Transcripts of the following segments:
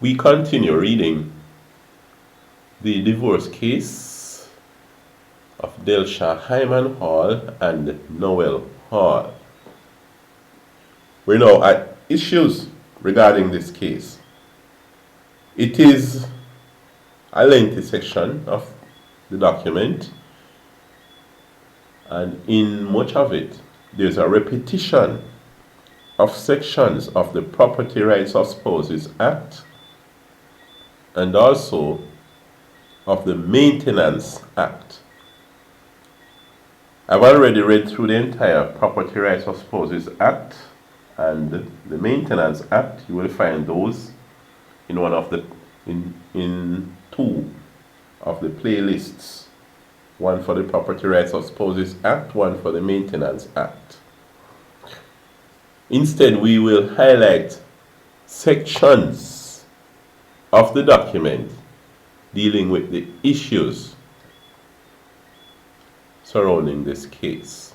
We continue reading the divorce case of Delsha Hyman Hall and Noel Hall. We're now at issues regarding this case. It is a lengthy section of the document, and in much of it, there's a repetition of sections of the Property Rights of Spouses Act and also of the Maintenance Act. I've already read through the entire Property Rights of Spouses Act and the Maintenance Act. You will find those in one of the in two of the playlists. One for the Property Rights of Spouses Act, one for the Maintenance Act. Instead, we will highlight sections of the document dealing with the issues surrounding this case.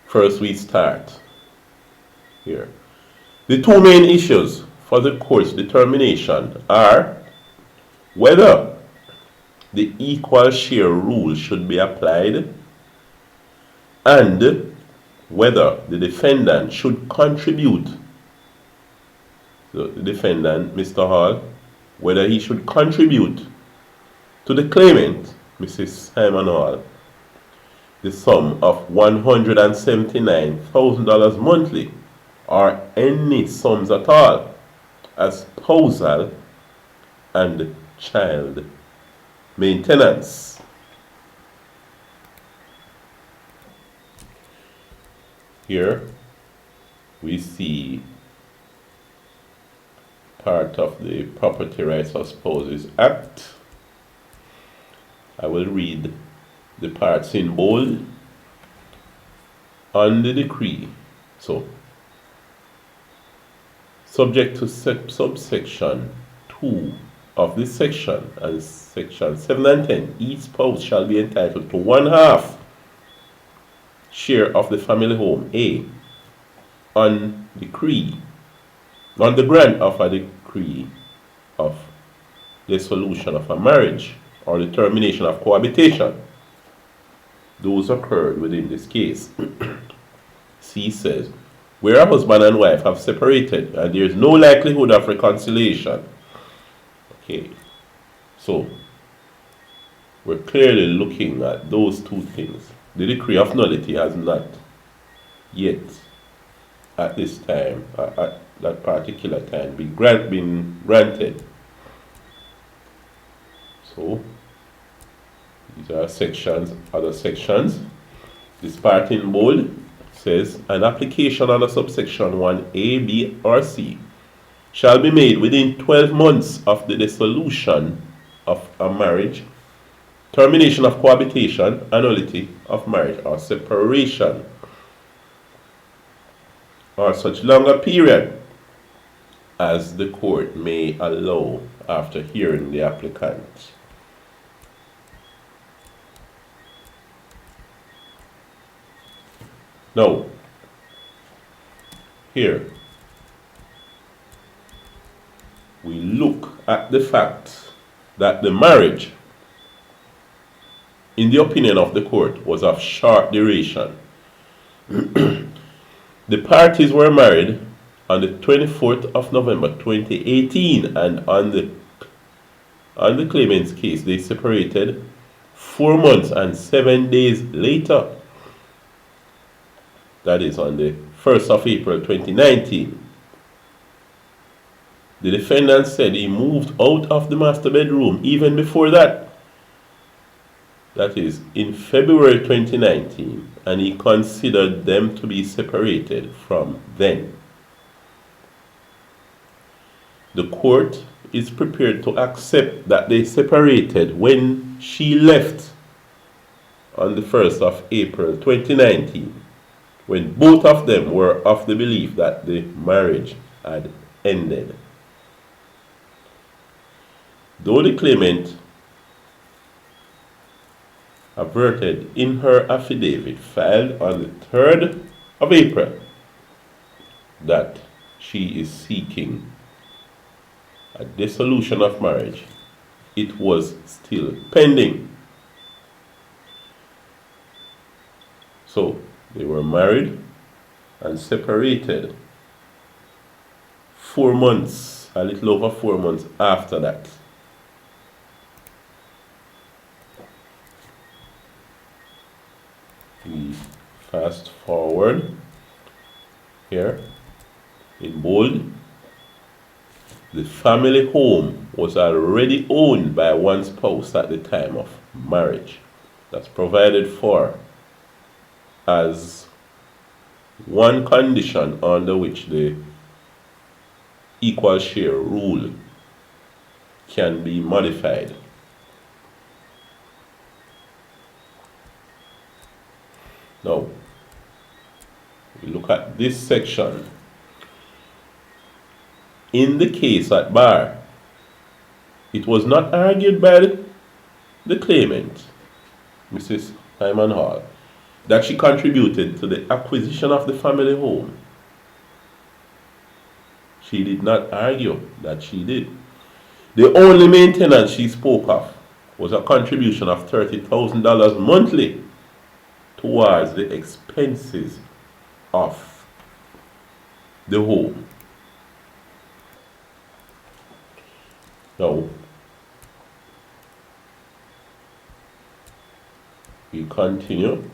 First, we start here. The two main issues for the court's determination are whether the equal share rule should be applied and whether the defendant should contribute. So the defendant, Mr. Hall, whether he should contribute to the claimant, Mrs. Hyman Hall, the sum of $179,000 monthly or any sums at all as spousal and child maintenance. Here we see part of the Property Rights of Spouses Act. I will read the parts in bold on the decree. So, subject to subsection 2 of this section and section 7 and 10, each spouse shall be entitled to 1/2 share of the family home, A, on the grant of a decree of dissolution of a marriage or the termination of cohabitation. Those occurred within this case. C says, where a husband and wife have separated and there is no likelihood of reconciliation. Okay, so we're clearly looking at those two things. The decree of nullity has not yet, at this time, at that particular time, been granted. So, these are sections, other sections. This part in bold says, an application under subsection 1A, B, or C shall be made within 12 months of the dissolution of a marriage, termination of cohabitation, annulment of marriage, or separation, or such longer period as the court may allow after hearing the applicant. Now, here we look at the fact that the marriage, in the opinion of the court, was of short duration. The parties were married on the 24th of November 2018, and on the claimant's case, they separated 4 months and 7 days later. That is on the 1st of April 2019. The defendant said he moved out of the master bedroom even before that. That is in February 2019, and he considered them to be separated from then. The court is prepared to accept that they separated when she left on the 1st of April 2019, when both of them were of the belief that the marriage had ended. Though the claimant averted in her affidavit filed on the 3rd of April that she is seeking a dissolution of marriage, it was still pending. So they were married and separated 4 months, a little over 4 months after that. We fast forward here in bold. The family home was already owned by one spouse at the time of marriage. That's provided for as one condition under which the equal share rule can be modified. Now, we look at this section. In the case at bar, it was not argued by the claimant, Mrs. Hyman Hall, that she contributed to the acquisition of the family home. She did not argue that she did. The only maintenance she spoke of was a contribution of $30,000 monthly towards the expenses of the home. Now, we continue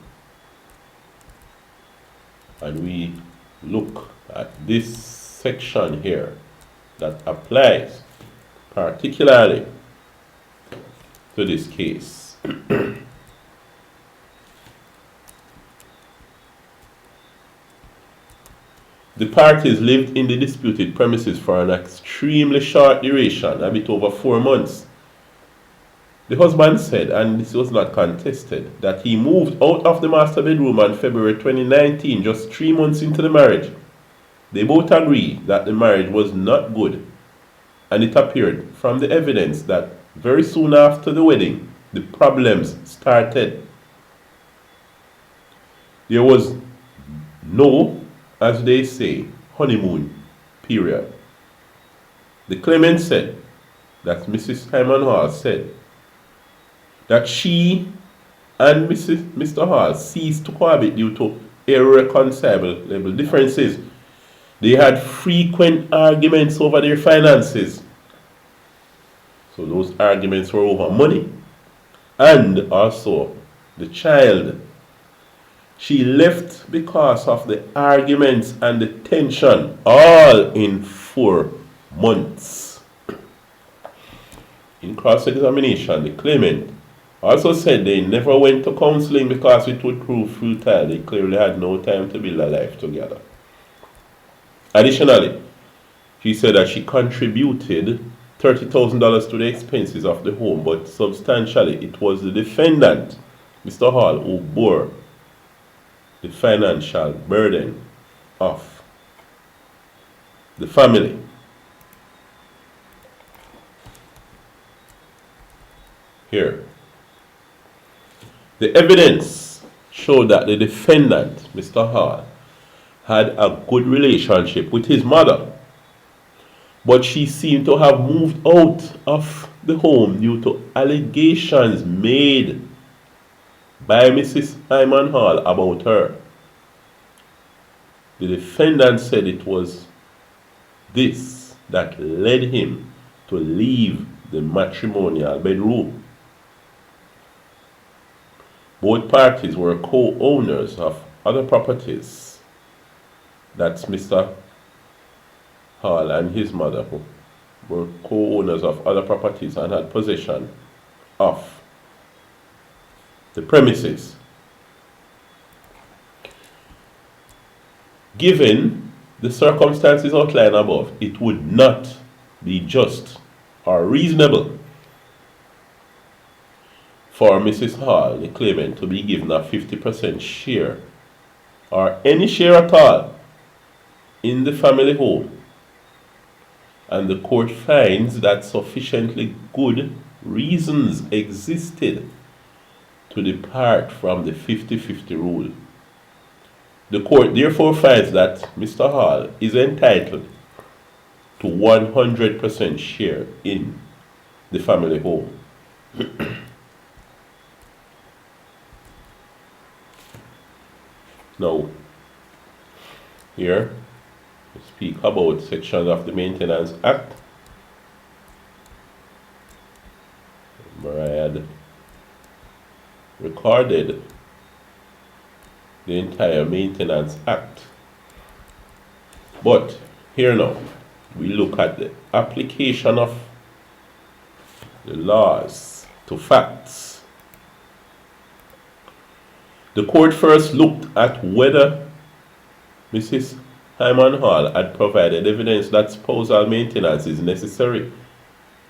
and we look at this section here that applies particularly to this case. The parties lived in the disputed premises for an extremely short duration, a bit over 4 months. The husband said, and this was not contested, that he moved out of the master bedroom on February 2019, just 3 months into the marriage. They both agreed that the marriage was not good, and it appeared from the evidence that very soon after the wedding, the problems started. There was no, as they say, honeymoon period. The claimant said that Mrs. Hyman Hall said that she and Mr. Hall ceased to cohabit due to irreconcilable differences. They had frequent arguments over their finances. So those arguments were over money and also the child. She left because of the arguments and the tension, all in 4 months. In cross-examination, the claimant also said they never went to counseling because it would prove futile. They clearly had no time to build a life together. Additionally, she said that she contributed $30,000 to the expenses of the home, but substantially it was the defendant, Mr. Hall, who bore the financial burden of the family. Here, the evidence showed that the defendant, Mr. Hall, had a good relationship with his mother, but she seemed to have moved out of the home due to allegations made by Mrs. Hyman Hall about her. The defendant said it was this that led him to leave the matrimonial bedroom. Both parties were co-owners of other properties. That's Mr. Hall and his mother who were co-owners of other properties and had possession of the premises. Given the circumstances outlined above, it would not be just or reasonable for Mrs. Hall, the claimant, to be given a 50% share or any share at all in the family home, and the court finds that sufficiently good reasons existed to depart from the 50-50 rule. The court therefore finds that Mr. Hall is entitled to 100% share in the family home. Now, here we speak about sections of the Maintenance Act. Where I had recorded the entire Maintenance Act. But here now, we look at the application of the laws to facts. The court first looked at whether Mrs. Hyman Hall had provided evidence that spousal maintenance is necessary,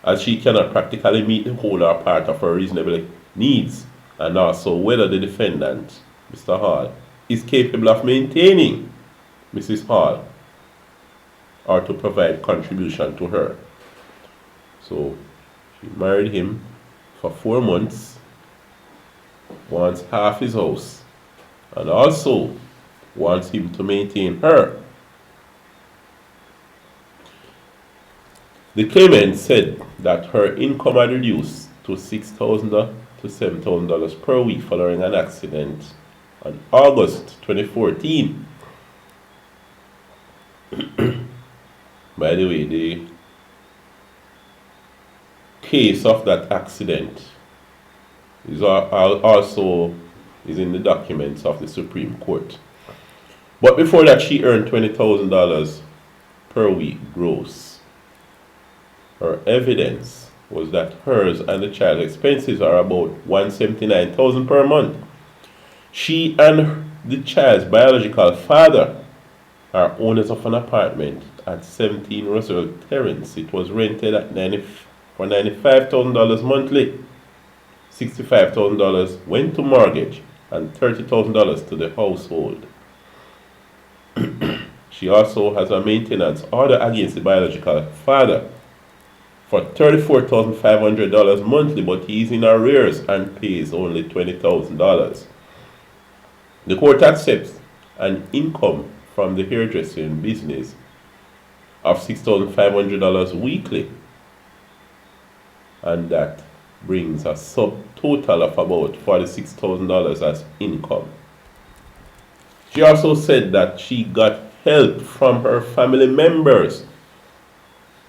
as she cannot practically meet the whole or part of her reasonable needs, and also whether the defendant, Mr. Hall, is capable of maintaining Mrs. Hall or to provide contribution to her. So she married him for 4 months, wants half his house, and also wants him to maintain her. The claimant said that her income had reduced to $6,000 to $7,000 per week following an accident on August 2014. By the way, the case of that accident is also in the documents of the Supreme Court. But before that, she earned $20,000 per week gross. Her evidence was that hers and the child's expenses are about $179,000 per month. She and the child's biological father are owners of an apartment at 17 Russell Terrace. It was rented at for $95,000 monthly. $65,000 went to mortgage and $30,000 to the household. She also has a maintenance order against the biological father for $34,500 monthly, but he is in arrears and pays only $20,000. The court accepts an income from the hairdressing business of $6,500 weekly, and that brings a subtotal of about $46,000 as income. She also said that she got help from her family members.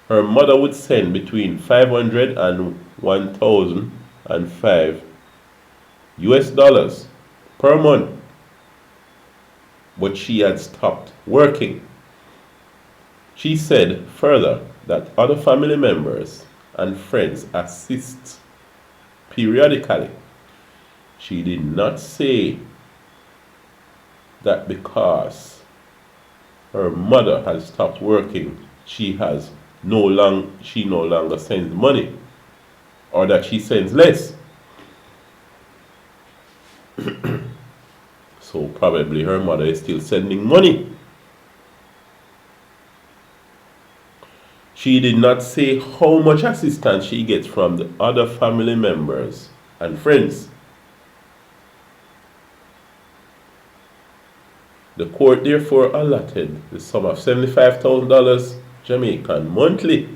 Her mother would send between $500 and $1,005 US per month, but she had stopped working. She said further that other family members and friends assist periodically. She did not say that because her mother has stopped working, she no longer sends money, or that she sends less. So probably her mother is still sending money. She did not say how much assistance she gets from the other family members and friends. The court therefore allotted the sum of $75,000 Jamaican monthly,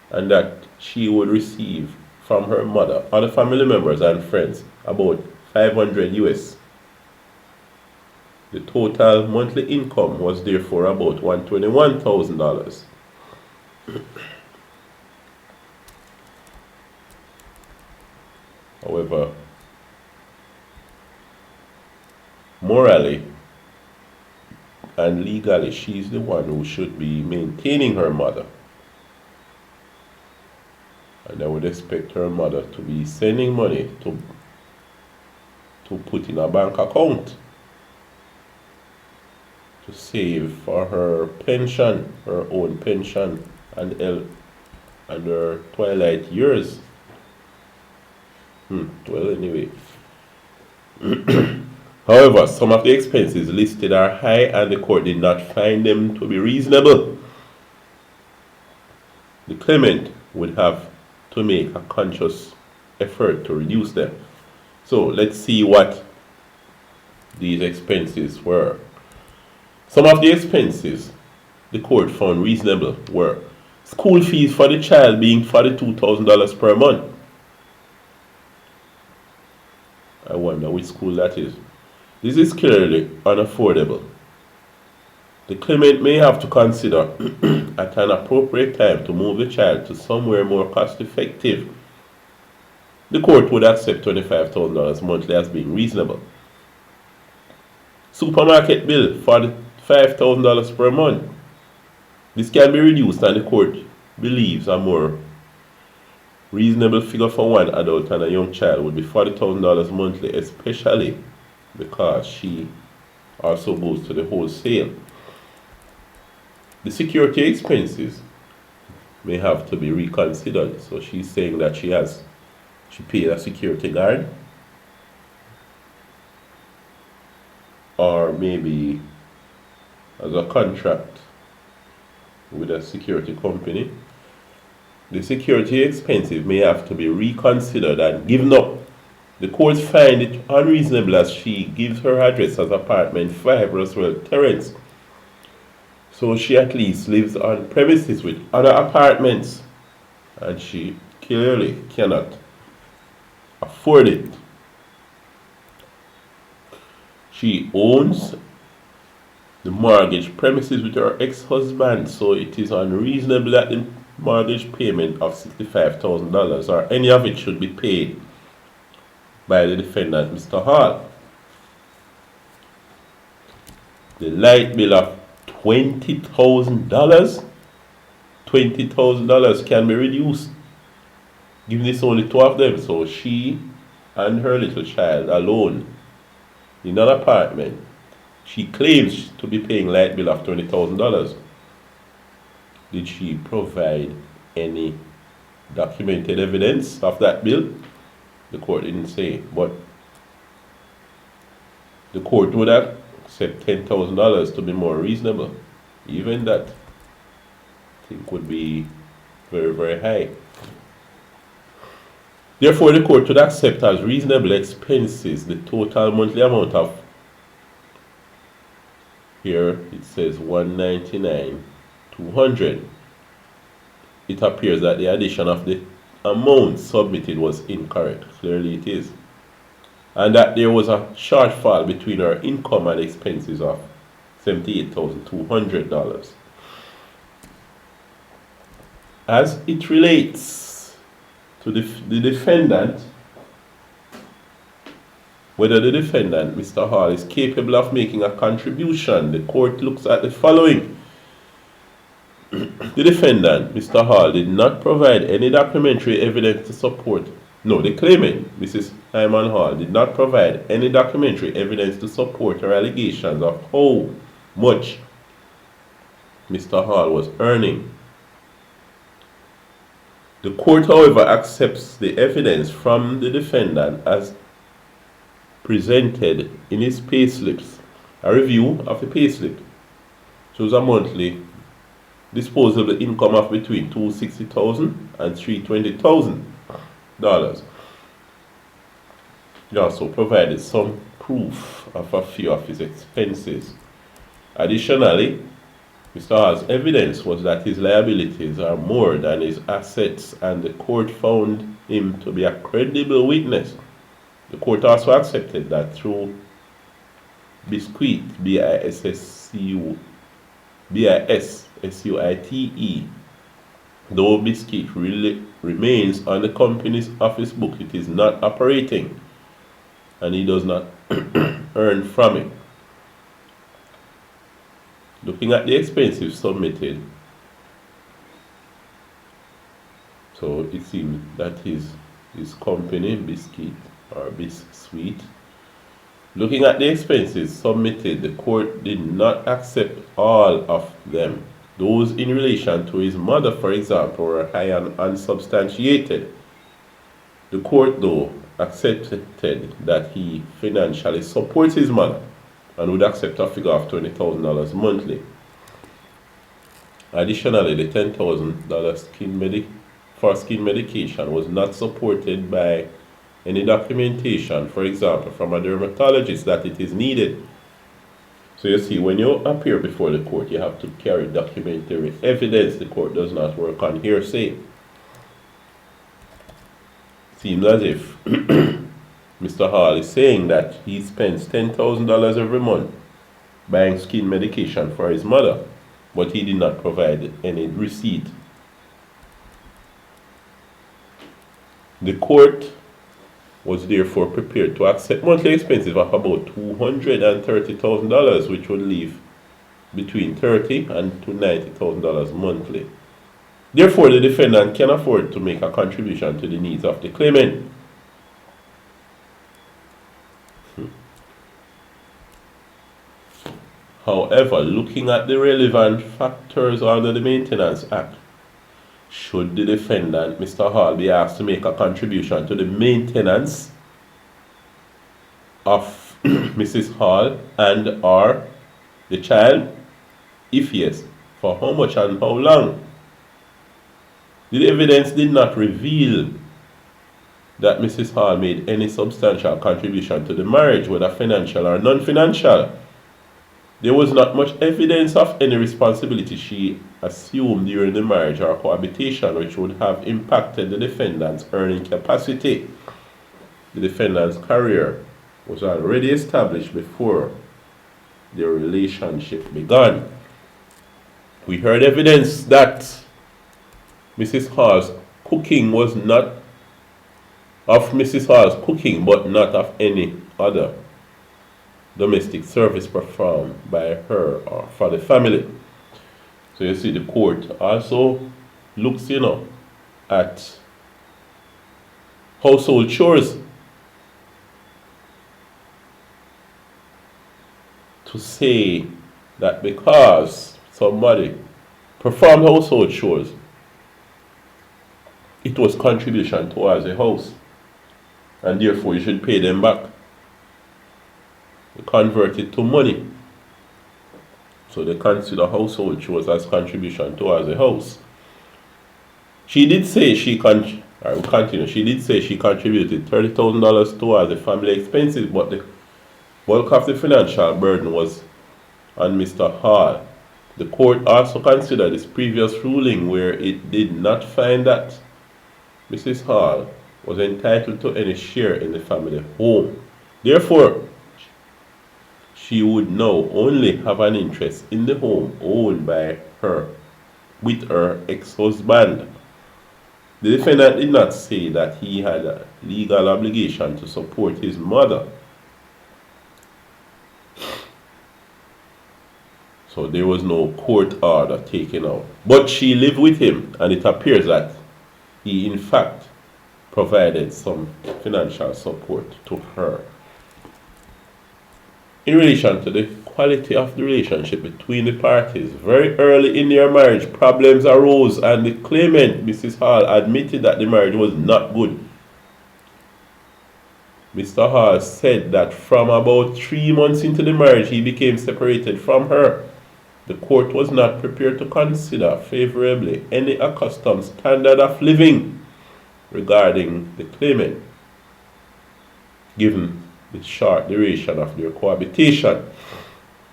and that she would receive from her mother, other family members and friends about $500 US. The total monthly income was therefore about $121,000. However, morally and legally, she's the one who should be maintaining her mother. And I would expect her mother to be sending money to put in a bank account to save for her pension, her own pension, and her twilight years. Well, anyway. However, some of the expenses listed are high and the court did not find them to be reasonable. The claimant would have to make a conscious effort to reduce them. So let's see what these expenses were. Some of the expenses the court found reasonable were School fees for the child being $42,000 per month. I wonder which school that is. This is clearly unaffordable. The claimant may have to consider at an appropriate time to move the child to somewhere more cost effective. The court would accept $25,000 monthly as being reasonable. Supermarket bill, $45,000 per month. This can be reduced, and the court believes a more reasonable figure for one adult and a young child would be $40,000 monthly, especially because she also goes to the wholesale. The security expenses may have to be reconsidered. So she's saying that she paid a security guard, or maybe as a contract with a security company. The security expenses may have to be reconsidered and given up. The courts find it unreasonable as she gives her address as apartment 5 Roswell Terrace. So she at least lives on premises with other apartments, and she clearly cannot afford it. She owns the mortgage premises with her ex-husband, so it is unreasonable that the mortgage payment of $65,000 or any of it should be paid by the defendant, Mr. Hall. The light bill of $20,000 can be reduced, given it's only 2 of them, so she and her little child alone in an apartment. She claims to be paying light bill of $20,000. Did she provide any documented evidence of that bill? The court didn't say, but the court would have said $10,000 to be more reasonable. Even that, I think, would be very, very high. Therefore, the court would accept as reasonable expenses the total monthly amount of, here it says $199,200. It appears that the addition of the amount submitted was incorrect. Clearly it is. And that there was a shortfall between her income and expenses of $78,200. As it relates to the defendant, whether the defendant, Mr. Hall, is capable of making a contribution, the court looks at the following. The defendant, Mr. Hall, did not provide any documentary evidence to support. No, the claimant, Mrs. Hyman Hall, did not provide any documentary evidence to support her allegations of how much Mr. Hall was earning. The court, however, accepts the evidence from the defendant as presented in his payslips. A review of the payslip shows a monthly disposable income of between $260,000 and $320,000. He also provided some proof of a few of his expenses. Additionally, Mr. Hall's evidence was that his liabilities are more than his assets, and the court found him to be a credible witness. The court also accepted that through Biscuit, BISSUITE, though Biscuit really remains on the company's office book, it is not operating, and he does not earn from it. Looking at the expenses submitted, so it seems that his company, Biscuit or Biscuit, looking at the expenses submitted, the court did not accept all of them. Those in relation to his mother, for example, were high and unsubstantiated. The court, though, accepted that he financially supports his mother and would accept a figure of $20,000 monthly. Additionally, the $10,000 for skin medication was not supported by any documentation, for example, from a dermatologist, that it is needed. So you see, when you appear before the court, you have to carry documentary evidence. The court does not work on hearsay. Seems as if Mr. Hall is saying that he spends $10,000 every month buying skin medication for his mother, but he did not provide any receipt. The court was therefore prepared to accept monthly expenses of about $230,000, which would leave between $30,000 and $90,000 monthly. Therefore, the defendant can afford to make a contribution to the needs of the claimant. However, looking at the relevant factors under the Maintenance Act, should the defendant, Mr. Hall, be asked to make a contribution to the maintenance of Mrs. Hall and or the child? If yes, for how much and how long? The evidence did not reveal that Mrs. Hall made any substantial contribution to the marriage, whether financial or non-financial. There was not much evidence of any responsibility she assumed during the marriage or cohabitation which would have impacted the defendant's earning capacity. The defendant's career was already established before their relationship began. We heard evidence that Mrs. Hall's cooking was not of Mrs. Hall's cooking, but not of any other domestic service performed by her or for the family. So you see, the court also looks, at household chores to say that because somebody performed household chores, it was contribution towards the house, and therefore you should pay them back. Convert it to money. So they consider household chores as contribution towards the house. She did say she contributed $30,000 towards the family expenses, but the bulk of the financial burden was on Mr. Hall. The court also considered its previous ruling where it did not find that Mrs. Hall was entitled to any share in the family home. Therefore, she would now only have an interest in the home owned by her with her ex-husband. The defendant did not say that he had a legal obligation to support his mother. So there was no court order taken out. But she lived with him, and it appears that he in fact provided some financial support to her. In relation to the quality of the relationship between the parties, very early in their marriage, problems arose, and the claimant, Mrs. Hall, admitted that the marriage was not good. Mr. Hall said that from about 3 months into the marriage, he became separated from her. The court was not prepared to consider favorably any accustomed standard of living regarding the claimant, given the short duration of their cohabitation,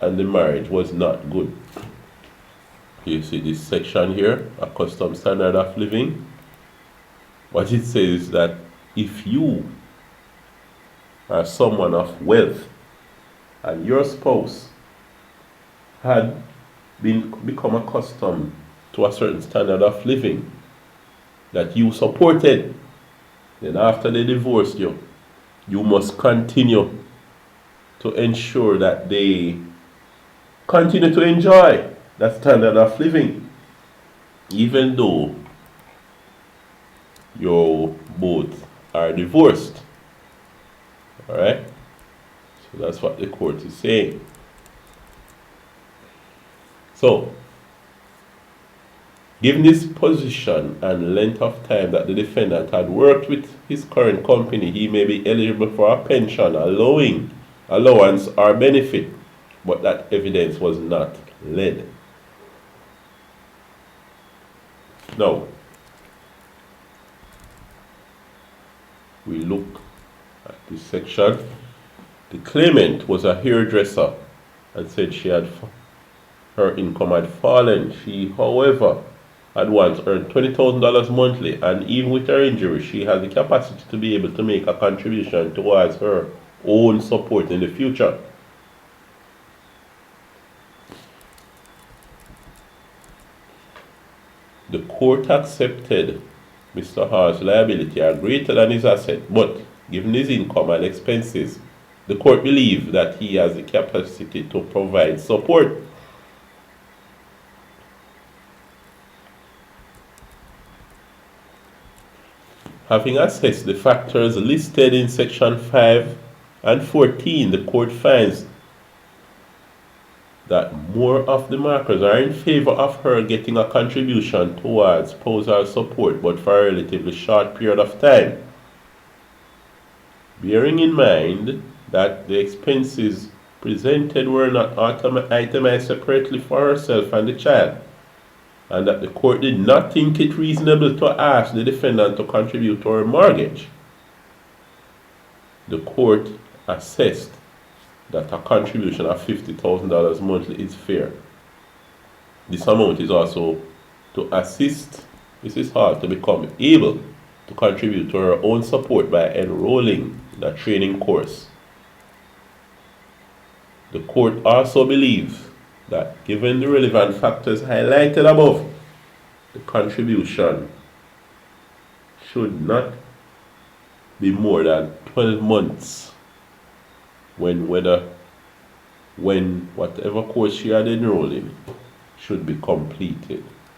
and the marriage was not good. You see this section here, accustomed standard of living. What it says is that if you are someone of wealth and your spouse had become accustomed to a certain standard of living that you supported, then after they divorced you, you must continue to ensure that they continue to enjoy that standard of living, even though you both are divorced. Alright? So that's what the court is saying. So, given this position and length of time that the defendant had worked with his current company, he may be eligible for a pension, allowance, or benefit, but that evidence was not led. Now, we look at this section. The claimant was a hairdresser and said her income had fallen. She, however, had once earned $20,000 monthly, and even with her injury, she has the capacity to be able to make a contribution towards her own support in the future. The court accepted Mr. Hall's liability are greater than his asset, but given his income and expenses, the court believed that he has the capacity to provide support. Having assessed the factors listed in Section 5 and 14, the court finds that more of the markers are in favor of her getting a contribution towards spousal support, but for a relatively short period of time. Bearing in mind that the expenses presented were not itemized separately for herself and the child, and that the court did not think it reasonable to ask the defendant to contribute to her mortgage, the court assessed that a contribution of $50,000 monthly is fair. This amount is also to assist Mrs. Hall to become able to contribute to her own support by enrolling in a training course. The court also believes that given the relevant factors highlighted above, the contribution should not be more than 12 months when whatever course she had enrolled in should be completed.